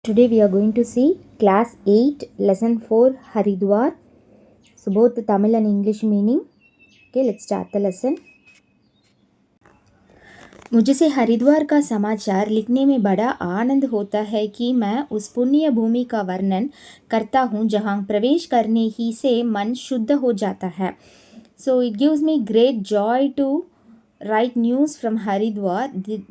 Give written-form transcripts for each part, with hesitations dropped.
Today we are going to see class 8 lesson 4 Haridwar. So both the Tamil and English meaning. Okay, let's start the lesson. मुझे से हरिद्वार का समाचार लिखने में बड़ा आनंद होता है कि मैं उस पुण्य भूमि का वर्णन करता हूँ जहाँ प्रवेश करने ही से मन शुद्ध हो जाता है. So it gives me great joy to write news from Haridwar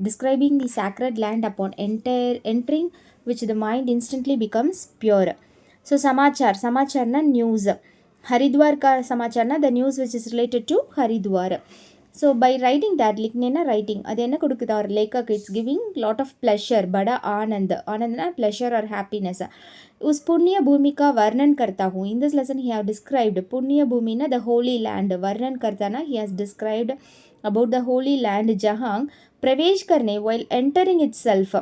describing the sacred land upon entering which the mind instantly becomes pure. So samachar na news. Haridwar ka samachar na the news which is related to Haridwar. So by writing that likhnena writing adu enna kodukudha or lekak it's giving lot of pleasure bada anand na pleasure or happiness. Us punya bhumi ka varnan karta hu. In this lesson he have described punya bhumi na the holy land. Varnan karta na he has described about the holy land jahang pravesh karne while entering itself.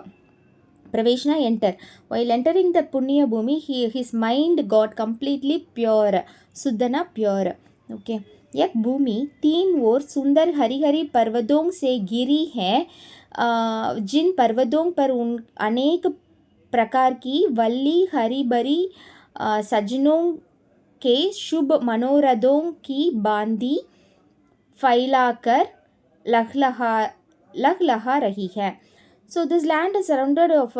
Praveshna enter. While entering the punya bhumi his mind got completely pure. Suddhana pure. Okay. यह भूमि 3 ओर सुंदर हरी हरी पर्वतों से घिरी है. जिन पर्वतों पर अनेक प्रकार की वल्ली हरी भरी सजनों के शुभ मनोरथों की बांदी फैलाकर लहलहा रही है. So this land is surrounded of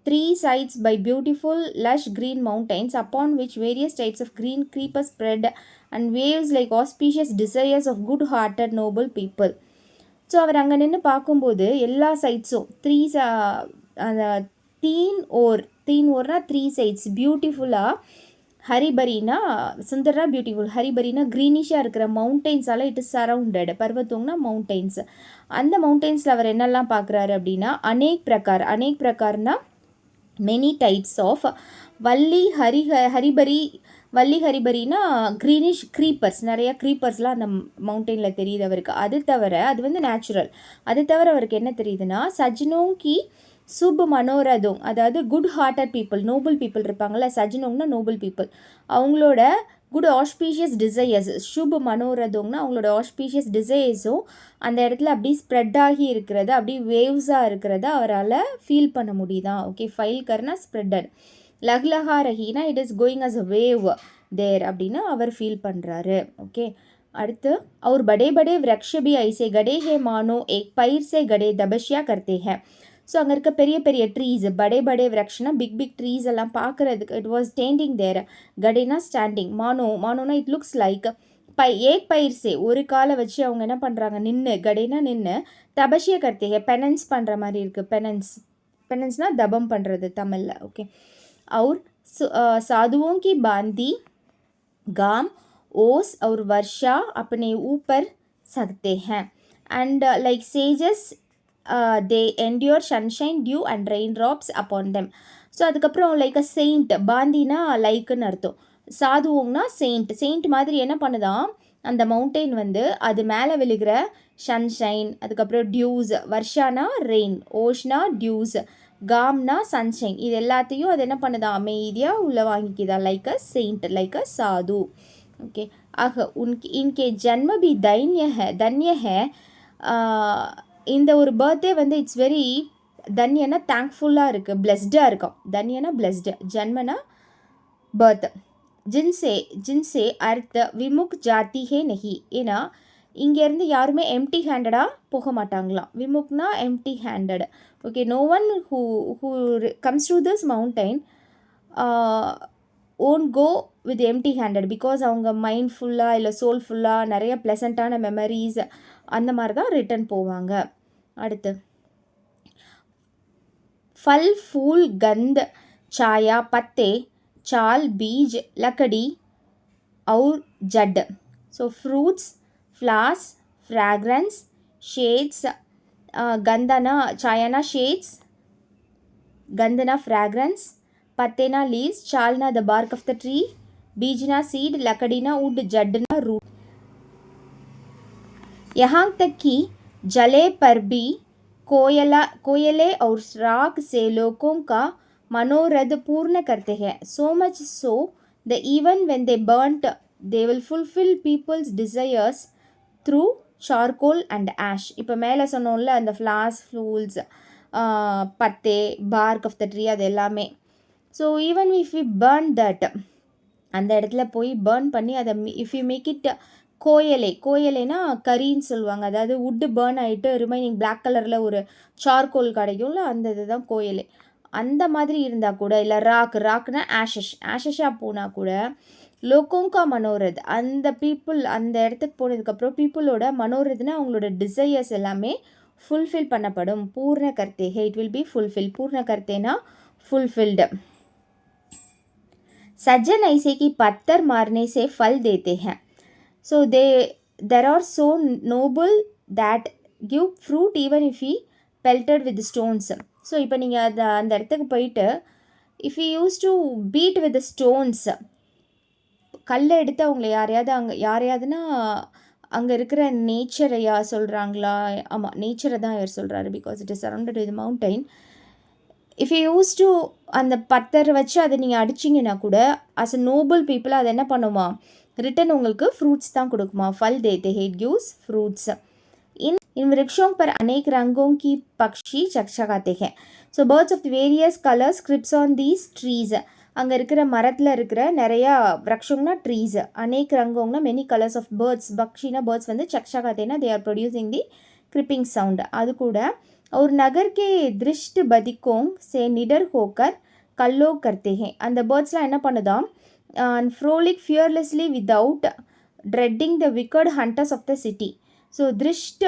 3 sides by beautiful lush green mountains upon which various types of green creepers spread and waves like auspicious desires of good-hearted noble people. So அவர் அங்கே நின்று பார்க்கும்போது எல்லா சைட்ஸும் தீன் ஓர்னா 3 சைட்ஸ் பியூட்டிஃபுல்லாக ஹரிபரினா Sundara beautiful ஹரிபரினா க்ரீனிஷாக இருக்கிற மவுண்டெயின்ஸால் இட் இஸ் சரவுண்டட். பர்வத்தோங்னா மவுண்டெயின்ஸ். அந்த மவுண்டெயின்ஸில் அவர் என்னெல்லாம் பார்க்குறாரு அப்படின்னா அநேக் பிரகார்னா மெனி டைப்ஸ் ஆஃப் வள்ளி ஹரிபரினா க்ரீனிஷ் க்ரீப்பர்ஸ், நிறைய க்ரீப்பர்ஸ்லாம் அந்த மவுண்டெயினில் தெரியுது அவருக்கு. அது தவிர அது வந்து நேச்சுரல். அது தவிர அவருக்கு என்ன தெரியுதுன்னா சஜ்னோங்கி சுப் மனோரதோங், அதாவது good hearted people, noble people இருப்பாங்கள்ல. சஜ்னோங்னா நோபல் பீப்புள். அவங்களோட குட் ஆஸ்பீஷியஸ் டிசையர்ஸ், சுப் மனோரதோங்னா அவங்களோட ஆஸ்பீஷியஸ் டிசையர்ஸும் அந்த இடத்துல அப்படி ஸ்ப்ரெட் ஆகி இருக்கிறது, அப்படி வேவ்ஸாக இருக்கிறத அவரால் ஃபீல் பண்ண முடியுதான். ஓகே, ஃபைல் கர்னா ஸ்ப்ரெட்டட். லஹ்லஹா ரஹீனா it is going as a wave there அப்படின்னு அவர் ஃபீல் பண்ணுறாரு. ஓகே, அடுத்து அவர் படே படே விரக்ஷ பி ஐசே கடே ஹே மானோ ஏக் பயிர் சே கடே தபஷ்யா கர்த்தே ஹே. ஸோ அங்கே இருக்க பெரிய பெரிய ட்ரீஸ், படே விரக்ஷனா பிக் ட்ரீஸ் எல்லாம் பார்க்குறதுக்கு இட் வாஸ் ஸ்டாண்டிங் தேர். கடேனா ஸ்டாண்டிங், மானோனா இட் லுக்ஸ் லைக் ஏக் பயிர் சே ஒரு காலை வச்சு அவங்க என்ன பண்ணுறாங்க நின்று, கடேனா நின்று, தபஷ்ய கர்த்தே ஹே பெனன்ஸ் பண்ணுற மாதிரி இருக்குது. பெனன்ஸ்னால் தபம் பண்ணுறது தமிழில். ஓகே, और साधुओं की बांदी गाम ओस और वर्षा अपने ऊपर सकते हैं and like sages they endure sunshine dew and raindrops upon them. So அதுக்கப்புறம் லைக் அ செயிண்ட், பாந்தினா லைக்குன்னு அர்த்தம், சாதுவோங்னா செயிண்ட் மாதிரி என்ன பண்ணுதான் அந்த மவுண்டெயின் வந்து அது மேலே விழுகிற சன்ஷைன், அதுக்கப்புறம் டியூஸ், வர்ஷானா ரெயின், ஓஷ்னா டியூஸ், காம்னா சன்ஷைன், இது எல்லாத்தையும் அது என்ன பண்ணுதா அமைதியாக உள்ளே வாங்கிக்குதா like a saint, like a sadhu. Okay, ஆக இன்கே ஜன்ம பி தன்ய ஹே. இந்த ஒரு பர்த்டே வந்து இட்ஸ் வெரி தன்யனா தேங்க்ஃபுல்லாக இருக்குது, பிளெஸ்டாக இருக்கும். தன்யனா பிளெஸ்டு, ஜன்மனா பர்த். ஜின்சே அர்த்த விமுக் ஜாதி ஹே நஹி. ஏன்னா இங்கேருந்து யாருமே எம்டி ஹேண்டடாக போக மாட்டாங்களாம். விமுக்னா empty handed. Okay, no one who comes to this mountain won't go with empty handed because அவங்க மைண்ட் ஃபுல்லாக இல்லை சோல் ஃபுல்லாக நிறைய ப்ளசண்ட்டான மெமரிஸ் அந்த மாதிரி தான் ரிட்டன் போவாங்க. அடுத்து फल फूल गंध छाया पत्ते चाल बीज लकड़ी और जड. So fruits, flowers, fragrance, shades, gandhana chayana shades, gandhana fragrance, pattena leaves, chalna the bark of the tree, बीजना seed, लकड़ीना wood, जडना root. यहाँ तक कि जले पर भी कोयले और राख से लोगों का मनोरथ पूर्ण करते हैं. So much so that even when they burnt they will fulfill people's desires through charcoal and ash. இப்போ மேலே சொன்னோம்ல அந்த ஃப்ளார்ஸ், ஃப்ளூல்ஸ், பத்தே, பார்க் ஆஃப் த ட்ரீ, அது எல்லாமே so even if we burn that, அந்த இடத்துல போய் பேர்ன் பண்ணி அதை இஃப் யூ மேக் இட் கோயலைனா கரின்னு சொல்லுவாங்க, அதாவது வுட்டு பேர்ன் ஆகிட்டு ரிமைனிங் பிளாக் கலரில் ஒரு சார்கோல் கிடைக்கும்ல, அந்த இதுதான் கோயலை. அந்த மாதிரி இருந்தால் கூட, இல்லை ராக்னா ஆஷஷாக போனால் கூட, லோகோங்கா மனோரத், அந்த பீப்புள் அந்த இடத்துக்கு போனதுக்கப்புறம் பீப்புளோட மனோரத்னா அவங்களோட டிசையர்ஸ் எல்லாமே ஃபுல்ஃபில் பண்ணப்படும். பூர்ண கர்த்தேஹே, இட் வில் பி ஃபுல்ஃபில். பூர்ண கர்த்தேனா ஃபுல்ஃபில்டு. सज्जन ऐसे कि पत्थर मारने से फल देते हैं. So there are so noble that give fruit even if he pelted with stones. So இப்போ நீங்கள் அந்த இடத்துக்கு போயிட்டு if you used to beat with the stones, கல்லை எடுத்து அவங்கள யாரையாவதுன்னா அங்கே இருக்கிற நேச்சரையா சொல்கிறாங்களா? ஆமாம், நேச்சரை தான் இவர் சொல்கிறாரு, because it is surrounded with mountain. If you use to அந்த பத்தரை வச்சு அதை நீங்கள் அடிச்சிங்கன்னா கூட அஸ் அ நோபல் பீப்புள் அதை என்ன பண்ணுமா, ரிட்டன் உங்களுக்கு ஃப்ரூட்ஸ் தான் கொடுக்குமா. फल देते हैं, इट गिव्स फ्रूट्स. इन वृक्षों पर अनेक रंगों की पक्षी चकचकाते हैं. So birds of the various colours chirps on these trees. அங்கே இருக்கிற மரத்தில் இருக்கிற நிறையா விரக்ஷம்னா ட்ரீஸ், அநேக் ரங்கோங்னா மெனி கலர்ஸ் ஆஃப் பேர்ட்ஸ், பக்ஷினா பேர்ட்ஸ் வந்து चकचकातेना they are producing the chirping sound. அது கூட और नगर के दृष्ट बदिकों से निडर होकर कल्लो करते हैं. அந்த பேர்ட்ஸ்லாம் என்ன பண்ணுதாம், frolic fearlessly without dreading the wicked hunters of the city. So திருஷ்ட்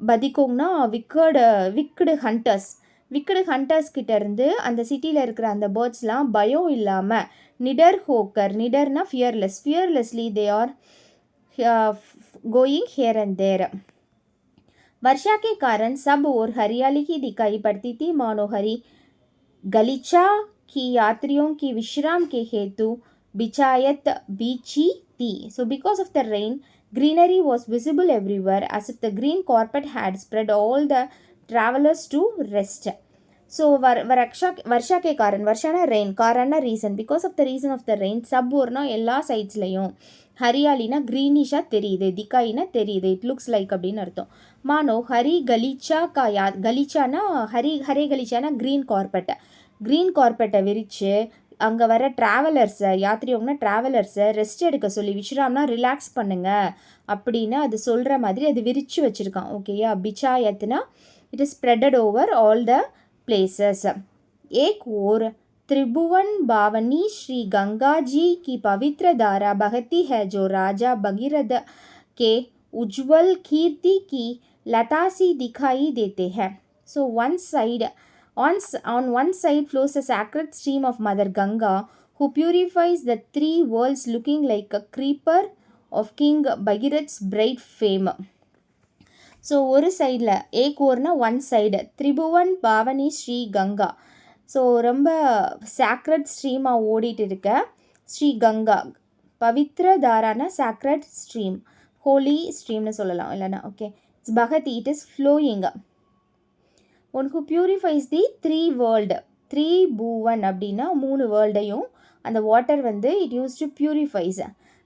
பதிக்கோங்னா விக்கடு ஹண்டர்ஸ் கிட்டேருந்து அந்த சிட்டியில் இருக்கிற அந்த பேர்ட்ஸ்லாம் பயம் இல்லாமல் நிடர் ஹோக்கர், நிடர்னா fearlessly they are going here and there. वर्षा के कारण सब और हरियाली की दिखाई पड़ती थी, मानो हरी गलीचा की यात्रियों की विश्राम के हेतु बिछायत बीची थी. So because of the rain, greenery was visible everywhere, as if the green carpet had spread all the travelers to rest. So வருஷா கே காரன், வருஷானா ரெயின், காரன்னா reason, because of the reason of the rain, சப் ஊர்னா எல்லா சைட்ஸ்லையும், ஹரியாலினா க்ரீனிஷாக தெரியுது, திக்காயினா தெரியுது, இட் லுக்ஸ் லைக் அப்படின்னு அர்த்தம். மானோ ஹரி கலீச்சா கலீச்சானா ஹரே கலீச்சானா க்ரீன் கார்பெட்டை விரித்து அங்கே வர ட்ராவலர்ஸை, யாத்திரியோங்கன்னா ட்ராவலர்ஸை ரெஸ்ட் எடுக்க சொல்லி, விஷ்ராம்னா ரிலாக்ஸ் பண்ணுங்க அப்படின்னு அது சொல்கிற மாதிரி அது விரித்து வச்சுருக்கான். ஓகேயா, பிச்சாயத்னா it is spreaded over all the places. एक और त्रिभुवन भावनी श्री गंगा जी की पवित्र धारा बहती है, जो राजा भगीरथ के उज्जवल कीर्ति की लता सी दिखाई देते हैं. So on one side flows a sacred stream of Mother Ganga, who purifies the three worlds, looking like a creeper of King Bhagirath's bright fame. So ஒரு சைடில் ஏகோர்னா ஒன் சைடு, திரிபுவன் பாவனி ஸ்ரீ கங்கா, ஸோ ரொம்ப சாக்ரட் ஸ்ட்ரீமாக ஓடிட்டு இருக்க ஸ்ரீ கங்கா, பவித்ர தாரான சாக்ரட் ஸ்ட்ரீம், ஹோலி ஸ்ட்ரீம்னு சொல்லலாம் இல்லைனா. ஓகே, இட்ஸ் பகதி, it is flowing. One who purifies the three world, three பூவன் அப்படின்னா மூணு வேர்ல்டையும் அந்த வாட்டர் வந்து it use to purifies.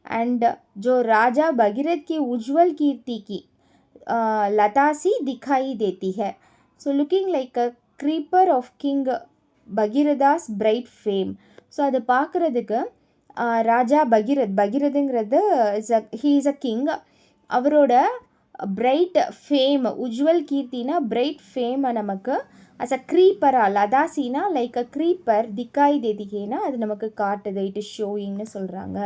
And ஜோ ராஜா பகீரத் கி உஜ்வல் கீர்த்தி கி लता सी दिखाई देती है. So looking like a creeper of King Bhagirath's bright fame. So அது பார்க்குறதுக்கு ராஜா பகீரதுங்கிறது ஹீ இஸ் அ கிங், அவரோட பிரைட் ஃபேம், உஜ்வல் கீர்த்தினா பிரைட் ஃபேமை நமக்கு அஸ் அ க்ரீப்பராக, லதாசினா லைக் அ க்ரீப்பர், திக்காய் தேதிகேனா அது நமக்கு காட்டுது, இட் இஸ் ஷோயிங்னு சொல்கிறாங்க.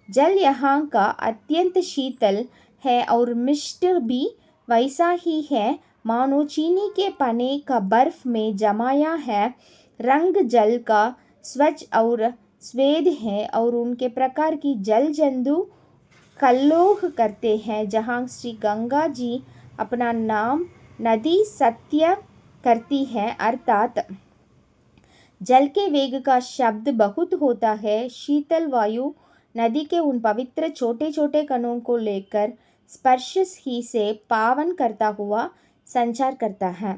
ஜல் யஹாं का अत्यंत शीतल है और मिष्ट भी वैसा ही है, मानो चीनी के पने का बर्फ में जमाया है. रंग जल का स्वच्छ और स्वेद है, और उनके प्रकार की जल जंतु कल्लोह करते हैं. जहाँ श्री गंगा जी अपना नाम नदी सत्य करती है, अर्थात जल के वेग का शब्द बहुत होता है. शीतल वायु नदी के उन पवित्र छोटे छोटे कणों को लेकर स्पर्श ही से पावन करता हुआ संचार करता है.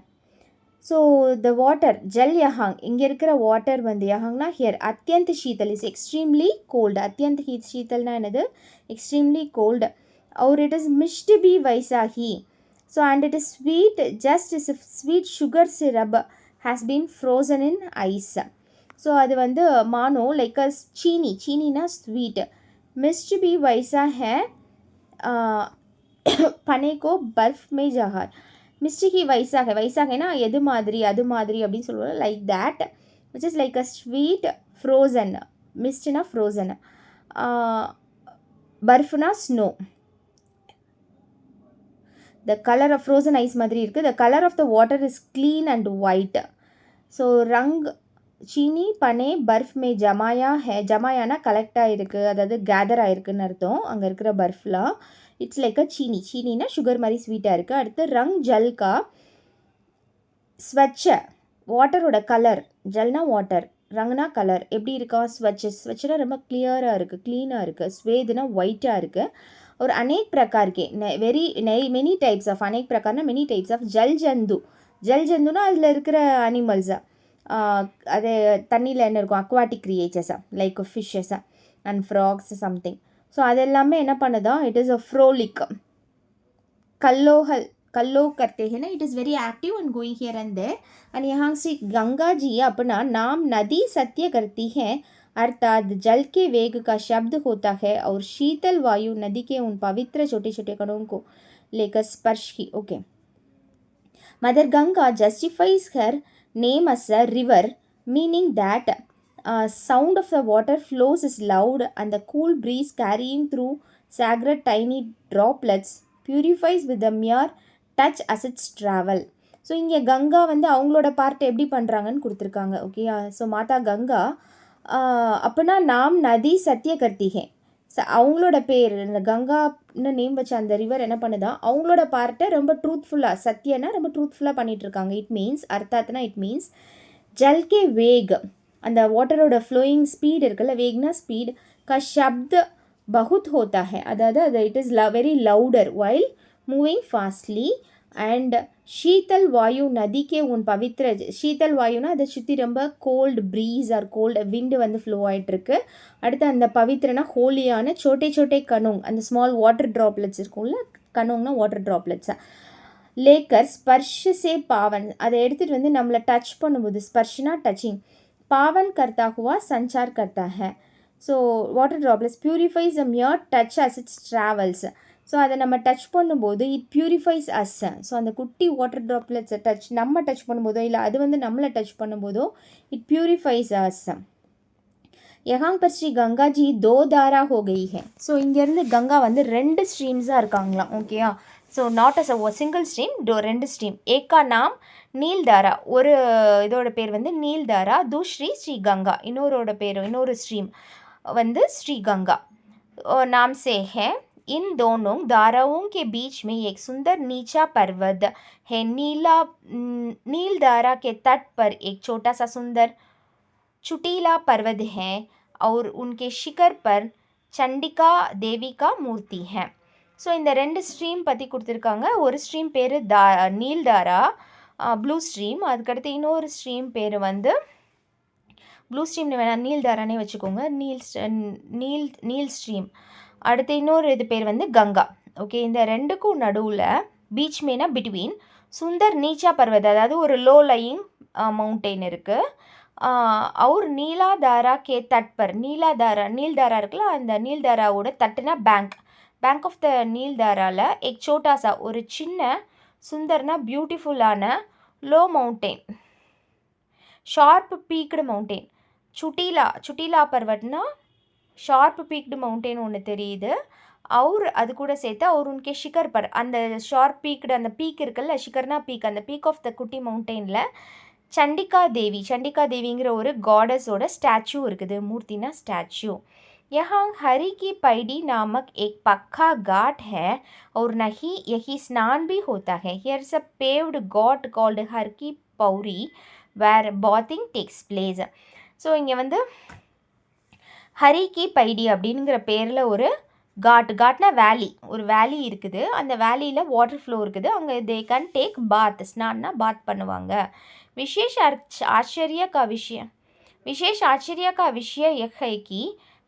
ஸோ த வாட்டர் ஜல் யஹாங், இங்கே இருக்கிற வாட்டர் வந்து யஹாங்னா ஹியர், அத்தியந்த் ஷீத்தல் இஸ் எக்ஸ்ட்ரீம்லி கோல்டு, அத்தியந்த் ஷீத்தல்னா என்னது, எக்ஸ்ட்ரீம்லி கோல்டு. और इट इज़ मिष्ट भी वैसा ही. So and it is sweet just as if sweet sugar syrup has been frozen in ice. So அது வந்து மானோ லைக் அ சீனினா ஸ்வீட். मिस्ट भी वैसा है पने को बर्फ में जहार. मिस्ट ही वैसा है, वैसा है ना எது மாதிரி அது மாதிரி அப்படின்னு சொல்லுவோம், like that which is like a sweet frozen. மிஸ்ட்னா ஃப்ரோசன், பர்ஃப்னா snow. The colour of frozen ice மாதிரி இருக்குது. The colour of the water is clean and white. So ரங் சீனி பனே பர்ஃப் மே ஜமாயா ஹே. ஜமாயானா கலெக்ட் ஆகிருக்கு, அதாவது கேதர் ஆகிருக்குன்னு அர்த்தம் அங்கே இருக்கிற பர்ஃப்லாம். இட்ஸ் லைக் அ சீனினா சுகர் மாதிரி ஸ்வீட்டாக இருக்குது. அடுத்து ரங் ஜல்கா ஸ்வச்ச, வாட்டரோட கலர். ஜல்னா வாட்டர், ரங்னா கலர். எப்படி இருக்கா? ஸ்வச்சனா ரொம்ப கிளியராக இருக்குது, க்ளீனாக இருக்குது. ஸ்வேதுனா ஒயிட்டாக இருக்குது. और अनेक प्रकार के மெனி டைப்ஸ் ஆஃப், அनेक பிரகார்னா மெனி டைப்ஸ் ஆஃப் ஜல்ஜந்துனா அதில் இருக்கிற அனிமல்ஸா, அது தண்ணியில் என்ன இருக்கும், அக்வாட்டிக் கிரியேச்சர்ஸா லைக் ஃபிஷ்ஷஸா அண்ட் ஃப்ராக்ஸ் சம்திங். ஸோ அது எல்லாமே என்ன பண்ணுதா, இட் இஸ் அ ஃப்ரோலிக். कल्लो करते हैं ना, it is very active and going here and there. And यहाँ से गंगा जी अपना नाम नदी सत्य करती है, अर्थात जल के वेग का शब्द होता है और शीतल वायु नदी के उन पवित्र छोटे छोटे कणों को लेकर स्पर्श की. Okay, mother Ganga justifies her name as a river, meaning that sound of the water flows is loud and the cool breeze carrying through sacred tiny droplets purifies with the mere touch as its travel. So இங்கே கங்கா வந்து அவங்களோட part எப்படி பண்ணுறாங்கன்னு கொடுத்துருக்காங்க. Okay, so Mata Ganga அப்படின்னா நாம் நதி சத்திய கர்த்திகே, அவங்களோட பேர் இந்த கங்கான்னு நேம் வச்ச அந்த ரிவர் என்ன பண்ணுதா, அவங்களோட பார்ட்டை ரொம்ப ட்ரூத்ஃபுல்லாக, சத்தியனா ரொம்ப ட்ரூத்ஃபுல்லாக பண்ணிகிட்ருக்காங்க. இட் மீன்ஸ் அர்த்தாத்னா இட் மீன்ஸ் ஜல்கே வேக், அந்த வாட்டரோட ஃப்ளோயிங் ஸ்பீடு இருக்குல்ல, வேக்னா ஸ்பீட், க ஷப்த் பகுத் ஹோத்தா ஹே, அதாவது அது it is very louder while moving fastly. And ஷீத்தல் வாயு நதிக்கே உன் பவித்ர, ஷீத்தல் வாயுனா அதை சுற்றி ரொம்ப cold breeze or cold wind வந்து ஃப்ளோ ஆகிட்டுருக்கு. அடுத்து அந்த பவித்ரனா ஹோலியான சோட்டே சோட்டே கனோங், அந்த ஸ்மால் வாட்டர் ட்ராப்லெட்ஸ் இருக்கும்ல, கனோங்னா வாட்டர் ட்ராப்லெட்ஸாக. லேக்கர் ஸ்பர்ஷே பாவன், அதை எடுத்துகிட்டு வந்து நம்மளை டச் பண்ணும்போது, ஸ்பர்ஷ்னா டச்சிங், பாவன் கர்த்தா ஹுவா சஞ்சார் கர்த்தா ஹே. So water droplets purifies a mere touch as its travels. So அதை நம்ம டச் பண்ணும்போது இட் பியூரிஃபைஸ் அஸ். ஸோ அந்த குட்டி வாட்டர் ட்ராப்லெட்ஸை நம்ம டச் பண்ணும்போதோ இல்லை அது வந்து நம்மளை டச் பண்ணும்போதோ இட் பியூரிஃபைஸ் அஸ். யஹாங் பர் ஸ்ரீ கங்கா ஜி தோ தாரா ஹோ கை ஹே. ஸோ இங்கேருந்து கங்கா வந்து 2 ஸ்ட்ரீம்ஸாக இருக்காங்களாம். ஓகேயா, so not as a single stream, 2 stream. ஏக்கா நாம் நீல்தாரா, ஒரு இதோட பேர் வந்து நீல்தாரா, தூஸ்ரீ ஸ்ரீ கங்கா, இன்னொரு ஸ்ட்ரீம் வந்து ஸ்ரீ கங்கா. नाम से है. इन दोनों धाराओं के बीच में एक सुंदर नीचा पर्वत है. नील धारा के तट पर एक छोटा सा सुंदर चुटीला पर्वत है और उनके शिखर पर चंडिका देवी का मूर्ति है. ஸோ இந்த 2 ஸ்ட்ரீம் பற்றி கொடுத்துருக்காங்க. ஒரு ஸ்ட்ரீம் பேர் நீல் தாரா, ப்ளூ ஸ்ட்ரீம். அதுக்கடுத்து இன்னொரு ஸ்ட்ரீம் பேர் வந்து ப்ளூ ஸ்ட்ரீம்னு வேணாம், நீல் தாரானே வச்சுக்கோங்க, நீல் ஸ்ட்ரீம். அடுத்து இன்னொரு இது பேர் வந்து கங்கா. ஓகே, இந்த 2க்கும் நடுவில் பீச் மேனா பிட்வீன் சுந்தர் நீச்சா பர்வத், அதாவது ஒரு லோ லையிங் மவுண்டெயின் இருக்குது. அவர் நீலாதாரா கே தட்பர், நீல்தாரா இருக்குல்ல, அந்த நீல்தாராவோட தட்டுனா பேங்க் ஆஃப் த நீல்தாராவில் எக் சோட்டாசா, ஒரு சின்ன, சுந்தர்னா பியூட்டிஃபுல்லான, low mountain, sharp peaked mountain. சுட்டிலா பர்வட்னா ஷார்ப் பீக்டு மவுண்டெயின் ஒன்று தெரியுது. அது கூட சேர்த்து அவர் உன்கே ஷிகர் பர், அந்த ஷார்ப் பீக்டு அந்த பீக் இருக்குல்ல, ஷிகர்னா பீக், அந்த பீக் ஆஃப் த குட்டி மவுண்டெயினில் சண்டிகா தேவிங்கிற ஒரு காடஸோட ஸ்டாச்சு இருக்குது. மூர்த்தினா ஸ்டாச்சு. यहाँ हरि की पैड़ी नामक एक पक्का घाट है और यही स्नान भी होता है. Here is a paved ghat called हर की Pauri where bathing takes place. So இங்கே வந்து ஹரிக்கி பைடி அப்படிங்கிற பேரில் ஒரு காட்னா வேலி, ஒரு வேலி இருக்குது. அந்த வேலியில் வாட்டர் ஃப்ளோ இருக்குது. அங்கே தே கேன் டேக் பாத், ஸ்நான்னா பாத் பண்ணுவாங்க. विशेष आश्चर्य का विषय यह है कि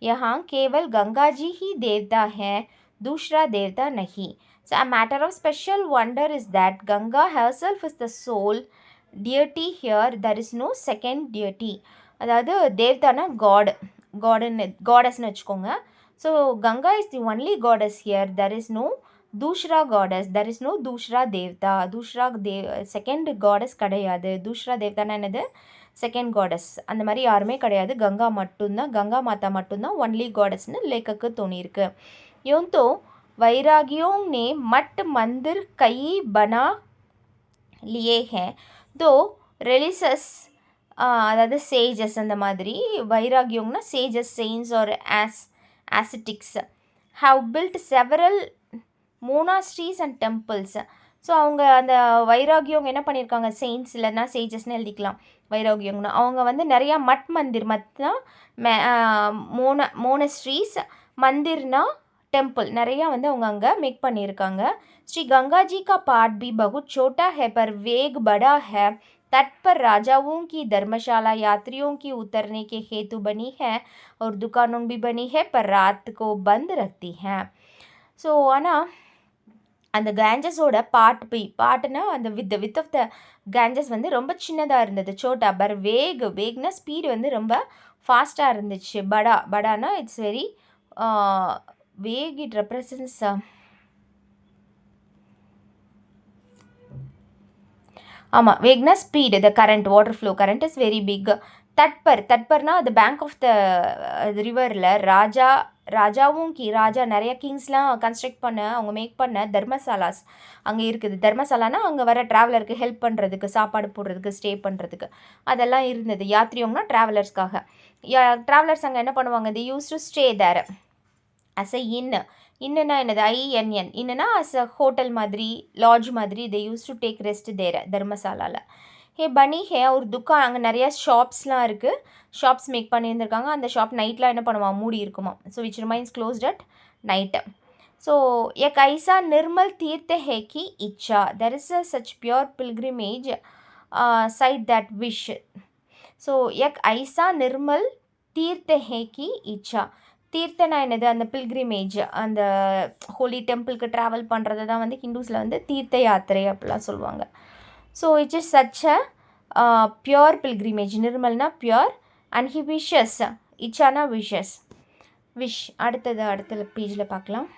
यहाँ केवल गंगा जी ही देवता है, दूसरा देवता नहीं. So a matter of special wonder is that Ganga herself is the sole deity here. There is no second deity. அதாவது தேவதானா காடஸ்ன்னு வச்சுக்கோங்க. So Ganga is the only goddess here. There is no தூஷ்ரா காடஸ், தெர் இஸ் நோ தூஷ்ரா தேவதா. Second goddess கிடையாது. தூஷ்ரா தேவதானா என்னது? Second goddess. அந்த மாதிரி யாருமே கிடையாது. கங்கா மட்டும்தான், கங்கா மாதா மட்டும்தான் ஒன்லி காடஸ்ன்னு லேக்கக்கு தோணியிருக்கு. यूं तो वैरागियों ने मठ मंदिर कई बना लिए हैं. दो रिलीजियस அதாவது சேஜஸ் அந்த மாதிரி, வைராகியோங்னா sages, saints are ascetics have built several monasteries and temples. So அவங்க அந்த வைராகியோங்க என்ன பண்ணியிருக்காங்க, செயின்ஸ் இல்லைன்னா சேஜஸ்ன்னு எழுதிக்கலாம். வைராகியோங்னா அவங்க வந்து நிறையா மத்னா மோனஸ்ட்ரீஸ், மந்திர்னா टेम्पल நிறையா வந்து அவங்க அங்கே மேக் பண்ணியிருக்காங்க. श्री गंगा जी का पाठ भी बहुत छोटा है पर वेग बड़ा है. तट पर राजाओं की धर्मशाला यात्रियों की उतरने के हेतु बनी है और दुकानों भी बनी है पर रात को बंद रखती हैं. ஸோ ஆனால் அந்த கேஞ்சஸோட பாட்டுனா அந்த வித் ஆஃப் த கேஞ்சஸ் வந்து ரொம்ப சின்னதாக இருந்தது. சோட்டா பர் வேக்னா ஸ்பீடு வந்து ரொம்ப ஃபாஸ்ட்டாக இருந்துச்சு. படானா இட்ஸ் வெரி வேக். இட் ரெப்ரசன்ஸ் ஆமாம், வேக்னா speed. The current, water flow current is very big. தட்பர்னா த பேங்க் ஆஃப் த ரிவரில் ராஜாவும் ராஜா நிறைய கிங்ஸ்லாம் கன்ஸ்ட்ரக்ட் பண்ண, அவங்க மேக் பண்ண தர்மசாலாஸ் அங்கே இருக்குது. தர்மசாலானா அங்கே வர ட்ராவலருக்கு ஹெல்ப் பண்ணுறதுக்கு, சாப்பாடு போடுறதுக்கு, ஸ்டே பண்ணுறதுக்கு அதெல்லாம் இருந்தது. யாத்ரியோம்னா ட்ராவலர்ஸ்க்காக. ட்ராவலர்ஸ் அங்கே என்ன பண்ணுவாங்க, they use to stay there as a இன்னுனா என்னது, INN இன்னுனா அஸ் அ ஹோட்டல் மாதிரி, லாட்ஜ் மாதிரி. They use to take rest there தர்மசாலாவில். பனி ஹே ஒரு துக்கான், அங்கே நிறையா ஷாப்ஸ்லாம் இருக்குது. ஷாப்ஸ் மேக் பண்ணியிருந்திருக்காங்க. அந்த ஷாப் நைட்டில் என்ன பண்ணுவான், மூடி இருக்குமா. So which remains closed at night. So एक ऐसा निर्मल तीर्थ है कि इच्छा, there is a such pure pilgrimage site that wish. So एक ऐसा निर्मल तीर्थ है कि इच्छा. தீர்த்தனா என்னது, அந்த பில்கிரிமேஜ், அந்த ஹோலி டெம்பிளுக்கு ட்ராவல் பண்ணுறது தான் வந்து ஹிந்துஸில் வந்து தீர்த்த யாத்திரை அப்படிலாம் சொல்லுவாங்க. So it is such a pure pilgrimage. நிர்மல்னா பியோர் அண்ட் ஹி விஷஸ், இச்சானா விஷஸ், விஷ். அடுத்த பேஜில் பார்க்கலாம்.